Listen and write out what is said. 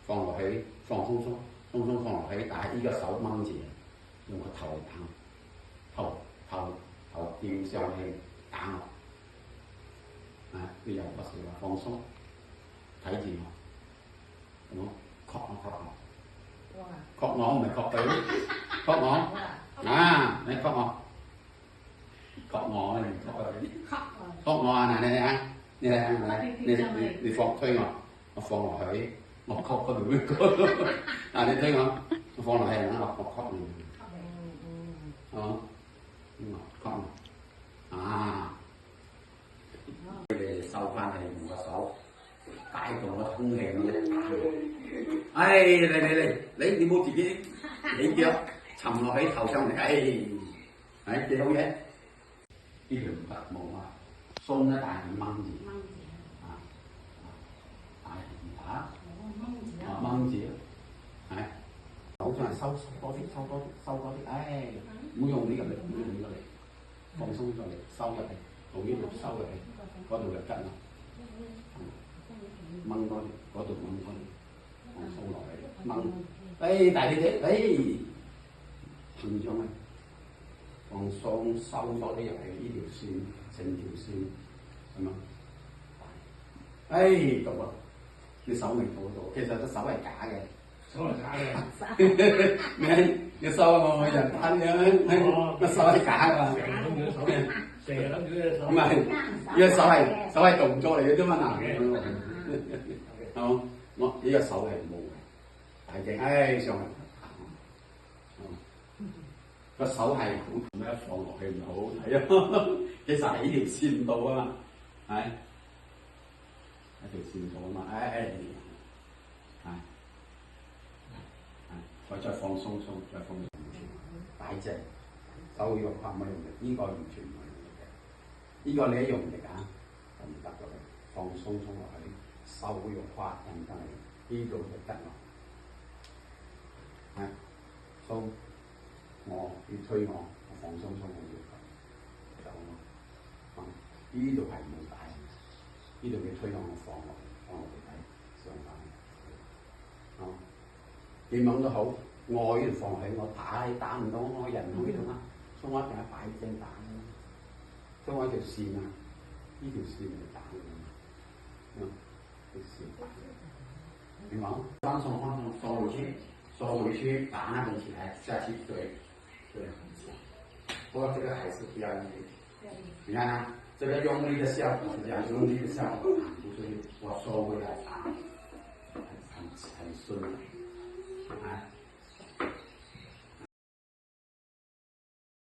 放落去，放鬆鬆，鬆鬆放落去，但係呢個手掹住，用個頭嚟打，頭吊上去打我，佢又不是話放鬆，睇住我，咁確我唔係確佢，確我啊，你確我，確我你確佢，確我啊！嗱你放推我放落去，我確佢唔會嗱你推我放落去啦，我確你，哦，確啊，佢哋收翻嚟用個手帶動個空氣咁樣打佢，你冇自己你腳沉落喺頭上嚟，幾好嘢，呢條唔得冇啊，鬆一大係掹住。掹住，係，好想係收多啲，唔好用呢個力，唔好用呢個力，放鬆咗力，收入嚟，從呢度收入嚟，嗰度就吉啦，掹多啲，嗰度掹多啲，放鬆落嚟，掹，大力啲，停咗咪，放鬆收多啲入嚟，呢條線，成條線，咁啊，到啊！你手未到到，其實隻手係假嘅，手係假嘅。你收我人攤嘅，個手係假㗎嘛。成日諗住隻手。唔係，呢個手係動作嚟嘅啫嘛，嗱。我呢個手係冇嘅，大隻，上嚟。個手係好痛，一放落去唔好睇啊。其實喺呢條線度啊嘛，係。一條線度啊嘛，再放鬆，再放鬆，大隻，手要拍冇用力，呢個完全唔係用力嘅，呢個你一用力啊就唔得㗎啦，放鬆落去，手要拍引翻嚟，呢度就得啦，鬆，我要推我放鬆我要走咯，呢度係冇帶。呢度嘅推我放落嚟睇，上翻，點樣都好，我呢度放落去，我打唔到，我人喺呢度嘛，所以我一定係擺正打嘅，所以我條線啊，呢條線嚟打嘅，條線打嘅，明冇？放回去，打那邊起來，下去對，不過這個還是不要用力，你看啊。這個用力的效果是這樣，用力的效果就是我收回來打，很順，